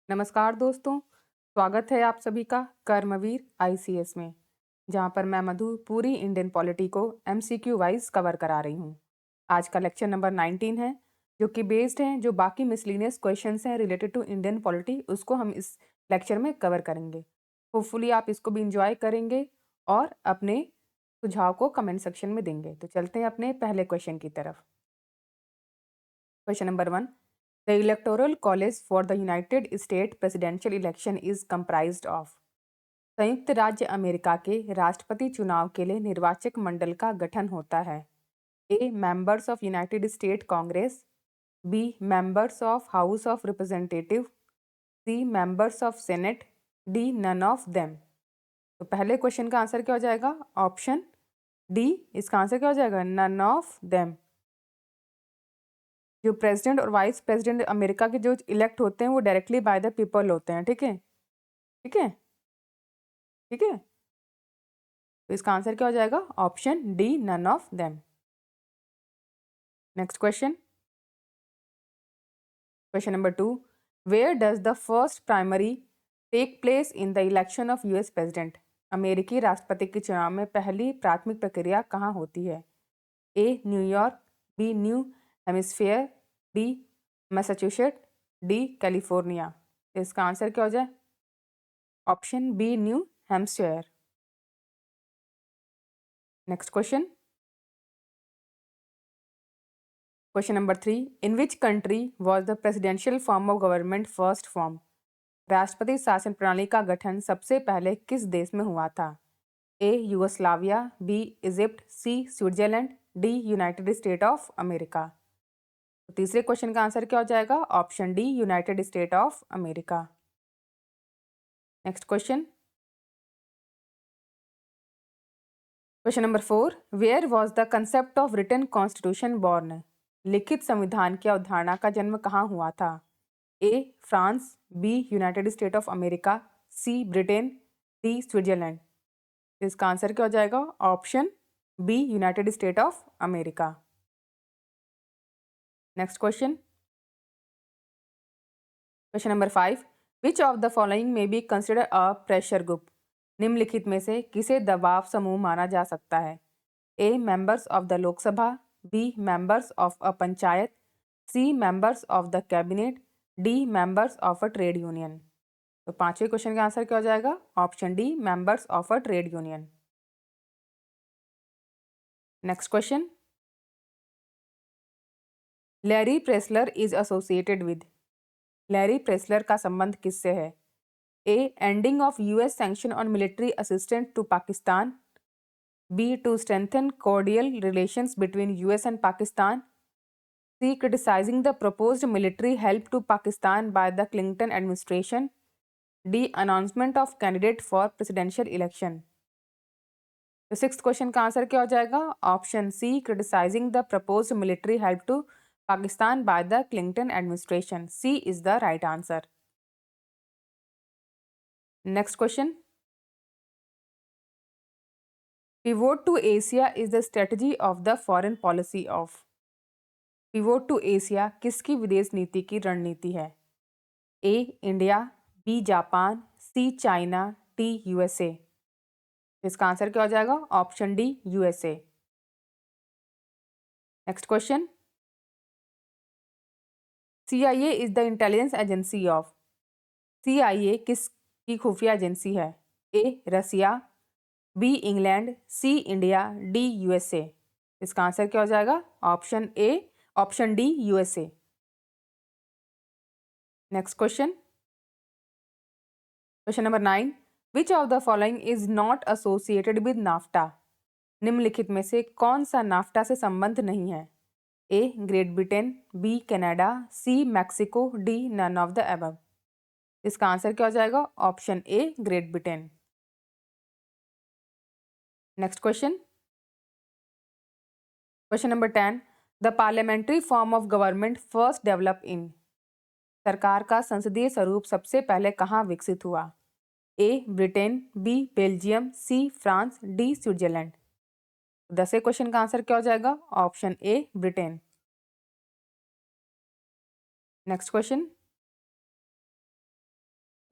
नमस्कार दोस्तों, स्वागत है आप सभी का कर्मवीर आईसीएस में, जहां पर मैं मधु पूरी इंडियन पॉलिटी को एमसीक्यू वाइज कवर करा रही हूं। आज का लेक्चर नंबर 19 है, जो कि बेस्ड है जो बाकी मिसलिनियस क्वेश्चंस हैं रिलेटेड टू इंडियन पॉलिटी, उसको हम इस लेक्चर में कवर करेंगे। होपफुली आप इसको भी इंजॉय करेंगे और अपने सुझाव को कमेंट सेक्शन में देंगे। तो चलते हैं अपने पहले क्वेश्चन की तरफ। Question number 1, The Electoral College for the United States presidential election is comprised of। संयुक्त राज्य अमेरिका के राष्ट्रपति चुनाव के लिए निर्वाचक मंडल का गठन होता है। A members of United State Congress, B members of House of Representative, C members of Senate, D none of them. तो पहले क्वेश्चन का आंसर क्या हो जाएगा? Option D. इसका आंसर क्या हो जाएगा? None of them. जो प्रेसिडेंट और वाइस प्रेसिडेंट अमेरिका के जो इलेक्ट होते हैं वो डायरेक्टली बाय द पीपल होते हैं। ठीक है, ठीक है, ठीक है। तो इसका आंसर क्या हो जाएगा? Option D, none of them. Next question, question number 2, where does the first primary take place in the election of US president. अमेरिकी राष्ट्रपति के चुनाव में पहली प्राथमिक प्रक्रिया कहाँ होती है? A New York, B new hemisphere, D Massachusetts, D California. तो इसका आंसर क्या हो जाए? Option B New Hampshire. Next question, question number 3, in which country was the presidential form of government first form. राष्ट्रपति शासन प्रणाली का गठन सबसे पहले किस देश में हुआ था? A Yugoslavia, B Egypt, C Switzerland, D United State of America. तो तीसरे क्वेश्चन का आंसर क्या हो जाएगा? Option D, United State of America. Next question, question number 4, where was the concept of written constitution born. लिखित संविधान की अवधारणा का जन्म कहाँ हुआ था? A France, B United State of America, C Britain, D Switzerland. इसका आंसर क्या हो जाएगा? Option B, United State of America. Next question, question number 5, which of the following may be consider a pressure group. निम्नलिखित में से किसे दबाव समूह माना जा सकता है? A members of the Lok Sabha, B members of a panchayat, C members of the cabinet, D members of a trade union. तो पांचवें क्वेश्चन का आंसर क्या हो जाएगा? Option D, members of a trade union. Next question, Larry Pressler is associated with. Larry Pressler का संबंध किससे है? A ending of US sanction on military assistance to Pakistan, B to strengthen cordial relations between US and Pakistan, C criticizing the proposed military help to Pakistan by the Clinton administration, D announcement of candidate for presidential election। तो sixth question का answer क्या हो जाएगा? Option C, criticising the proposed military help to Pakistan by the Clinton administration. C is the right answer. Next question, pivot to Asia is the strategy of the foreign policy of. Pivot to Asia किसकी विदेश नीति की रणनीति है? A India, B Japan, C China, D USA. इसका answer क्या हो जाएगा? Option D, USA. Next question, CIA is the intelligence agency of. CIA किसकी खुफिया एजेंसी है? ए रसिया, बी इंग्लैंड, सी इंडिया, डी यूएसए। इसका आंसर क्या हो जाएगा? Option A, option D, USA. Next question, question number 9, which of the following is not associated with NAFTA. निम्नलिखित में से कौन सा नाफ्टा से संबंध नहीं है? A Great Britain, B Canada, C Mexico, D none of the above. इसका आंसर क्या हो जाएगा? Option A, Great Britain. Next question, question number 10, the parliamentary form of government first develop in. सरकार का संसदीय स्वरूप सबसे पहले कहाँ विकसित हुआ? A Britain, B Belgium, C France, D Switzerland. 10वें क्वेश्चन का आंसर क्या हो जाएगा? Option A, Britain. Next question,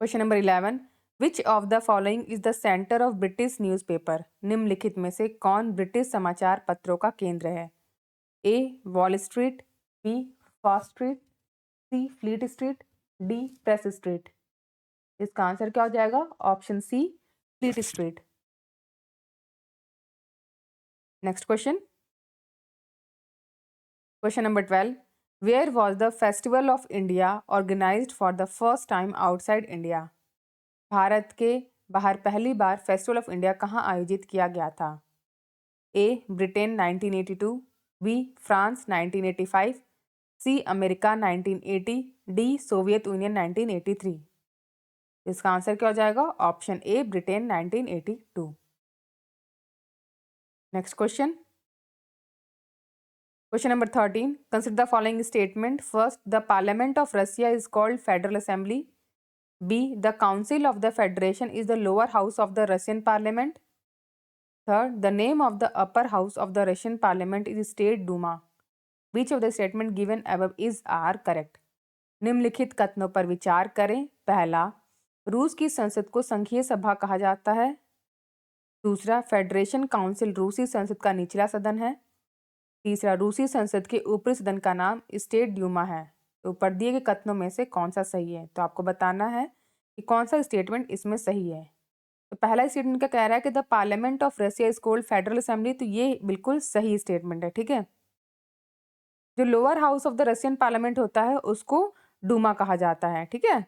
question number 11, which of the following is the centre of British newspaper? निम्नलिखित में से कौन ब्रिटिश समाचार पत्रों का केंद्र है? A Wall Street, B Fast Street, C Fleet Street, D Press Street. इसका आंसर क्या हो जाएगा? Option C Fleet Street. Next question, question number 12, where was the festival of India organised for the first time outside India? Bharat के बाहर पहली बार festival of India कहाँ आयोजित किया गया था? A Britain 1982, B France 1985, C America 1980, D Soviet Union 1983। इसका answer क्या हो जाएगा? Option A Britain 1982। Next question, question number 13, consider the following statement. First, the parliament of Russia is called Federal Assembly. B the Council of the Federation is the lower house of the Russian parliament. Third, the name of the upper house of the Russian parliament is state Duma. Which of the statement given above is are correct? निम्नलिखित कथनों पर विचार करें। पहला, रूस की संसद को संघीय सभा कहा जाता है। दूसरा, फेडरेशन काउंसिल रूसी संसद का निचला सदन है। तीसरा, रूसी संसद के ऊपरी सदन का नाम स्टेट ड्यूमा है। तो ऊपर दिए गए कथनों में से कौन सा सही है? तो आपको बताना है कि कौन सा स्टेटमेंट इसमें सही है। तो पहला स्टेटमेंट का कह रहा है कि the parliament of Russia is called Federal assembly, तो ये बिल्कुल सही स्टेटमेंट है। ठीक है, जो lower house of the Russian parliament होता है उसको डूमा कहा जाता है। ठीक है,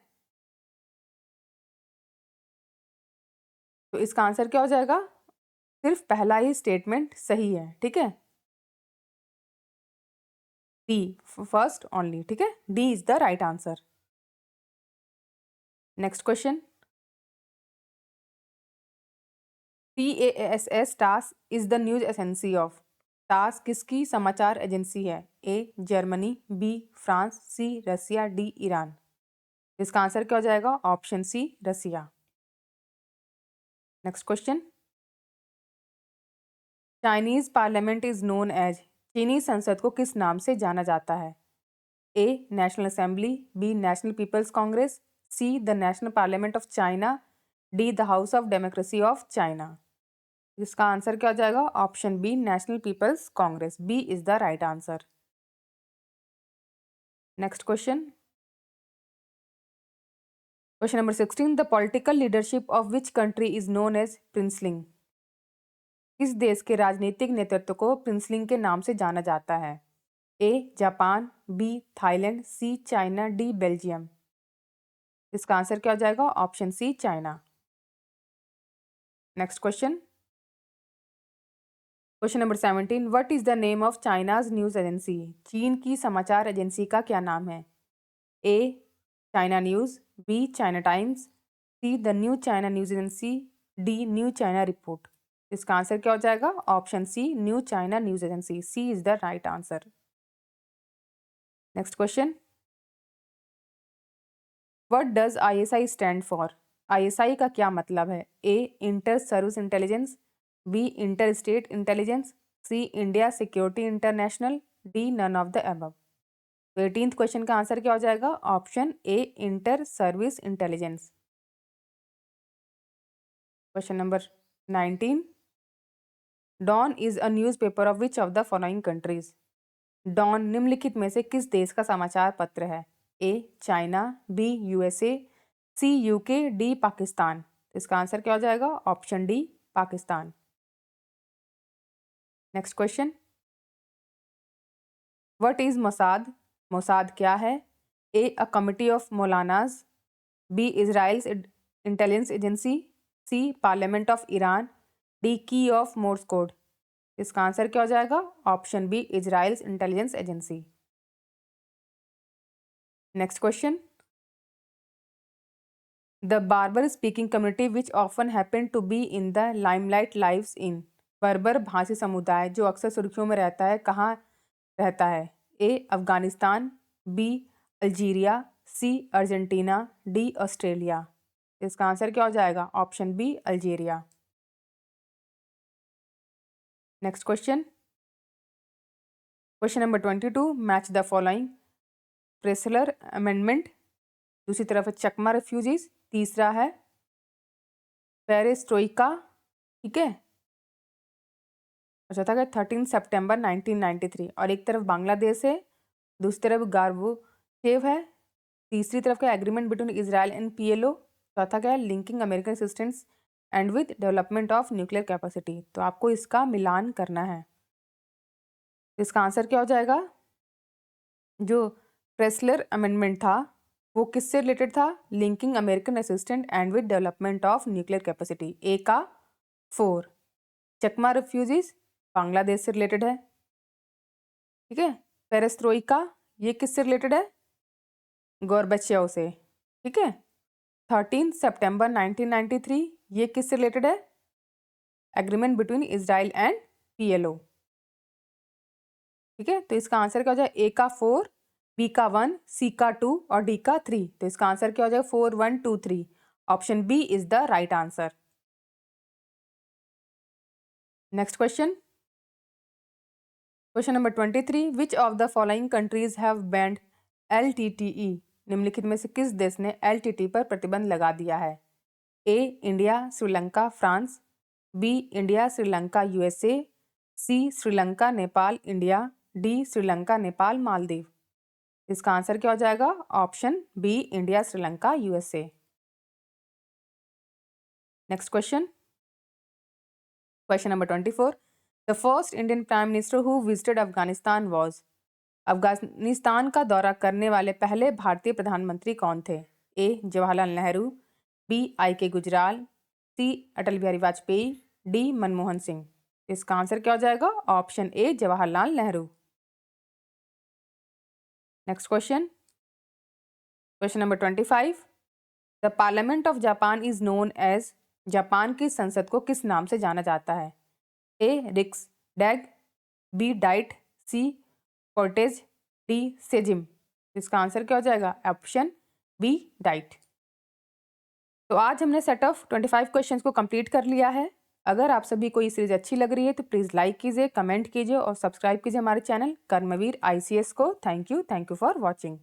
तो इसका आंसर क्या हो जाएगा? सिर्फ पहला ही स्टेटमेंट सही है। ठीक है, डी फर्स्ट ओनली। ठीक है, D is the right answer. Next question, TASS TASS is the news agency of. TASS किसकी समाचार एजेंसी है? A Germany, B France, C Russia, D Iran. इसका आंसर क्या हो जाएगा? Option C Russia. Next question, Chinese parliament is known as. चीनी संसद को किस नाम से जाना जाता है? A National Assembly, B National People's Congress, C the National Parliament of China, D the house of Democracy of China. इसका आंसर क्या हो जाएगा? Option B National People's Congress. B is the right answer. Next question, question number 16, the political leadership of which country is known as princeling. किस देश के राजनीतिक नेतृत्व को प्रिंसलिंग के नाम से जाना जाता है? A Japan, B Thailand, C China, D Belgium. इसका आंसर क्या हो जाएगा? Option C China. Next question, question number 17, what is the name of China's news agency. चीन की समाचार एजेंसी का क्या नाम है? A China News, B China Times, C the New China News Agency, D New China Report. इसका answer क्या हो जाएगा? Option C New China News Agency. C is the right answer. Next question, what does ISI stand for. ISI का क्या मतलब है? A Inter Services Intelligence, B Inter State Intelligence, C India Security International, D none of the above. तो 18th question का answer क्या हो जाएगा? Option A Inter Services Intelligence. Question number 19, Dawn is a newspaper of which of the following countries. Dawn निम्नलिखित में से किस देश का समाचार पत्र है? A China, B USA, C UK, D Pakistan. इसका आंसर क्या हो जाएगा? Option D Pakistan. Next question, what is Mossad. Mossad क्या है? A a committee of maulanas, B Israel's intelligence agency, C parliament of Iran, D key of Morse code. इसका answer क्या हो जाएगा? Option B Israel's intelligence agency. Next question, the Berber speaking community which often happen to be in the limelight lives in. Berber भाषी समुदाय जो अक्सर सुर्खियों में रहता है कहाँ रहता है? A Afghanistan, B Algeria, C Argentina, D Australia. इसका आंसर क्या हो जाएगा? Option B Algeria. Next question, question number 22, match the following. Pressler amendment दूसरी तरफ है चकमा रेफ्यूजीज, तीसरा है पेरेस्ट्रोइका, ठीक है, और चौथा है 13 सितंबर 1993। और एक तरफ बांग्लादेश है, दूसरी तरफ गार्बोचेव है, तीसरी तरफ का agreement between Israel and PLO, चौथा क्या है linking American assistance and with development of nuclear capacity. तो आपको इसका मिलान करना है। इसका आंसर क्या हो जाएगा? जो प्रेसलर अमेंडमेंट था वो किससे रिलेटेड था? Linking American assistant and with development of nuclear capacity. A का 4। चकमा रेफ्यूजीज बांग्लादेश से रिलेटेड है, ठीक है। पेरेस्ट्रोइका ये किससे रिलेटेड है? गोरबेचेव से, ठीक है। 13 सितंबर 1993 ये किससे रिलेटेड है? Agreement between Israel and PLO, ठीक है। तो इसका आंसर क्या हो जाए? ए का 4, बी का 1, सी का 2 और डी का 3। तो इसका आंसर क्या हो जाएगा? 4 1 2 3। Option B is the right answer. Next question, question number 23। Which of the following countries have banned LTTE? निम्नलिखित में से किस देश ने LTTE पर प्रतिबंध लगा दिया है? A India, Sri Lanka, France, B India, Sri Lanka, USA, C Sri Lanka, Nepal, India, D Sri Lanka, Nepal, Maldives. इसका आंसर क्या हो जाएगा? Option B India, Sri Lanka, USA। Next question, question number 24। The first Indian prime minister who visited Afghanistan was? Afghanistan का दौरा करने वाले पहले भारतीय प्रधानमंत्री कौन थे? A Jawaharlal Nehru, B IK Gujral, C Atal Bihari Vajpayee, D Manmohan Singh. इसका आंसर क्या हो जाएगा? Option A Jawaharlal Nehru. Next question, question number 25। The parliament of Japan is known as? Japan की संसद को किस नाम से जाना जाता है? A Riksdag, B Diet, C Cortes, D Sejm. इसका आंसर क्या हो जाएगा? Option B Diet. तो आज हमने सेट ऑफ 25 क्वेश्चंस को कंप्लीट कर लिया है। अगर आप सभी को ये सीरीज अच्छी लग रही है तो प्लीज़ लाइक कीजिए, कमेंट कीजिए और सब्सक्राइब कीजिए हमारे चैनल कर्मवीर ICS को। Thank you for watching.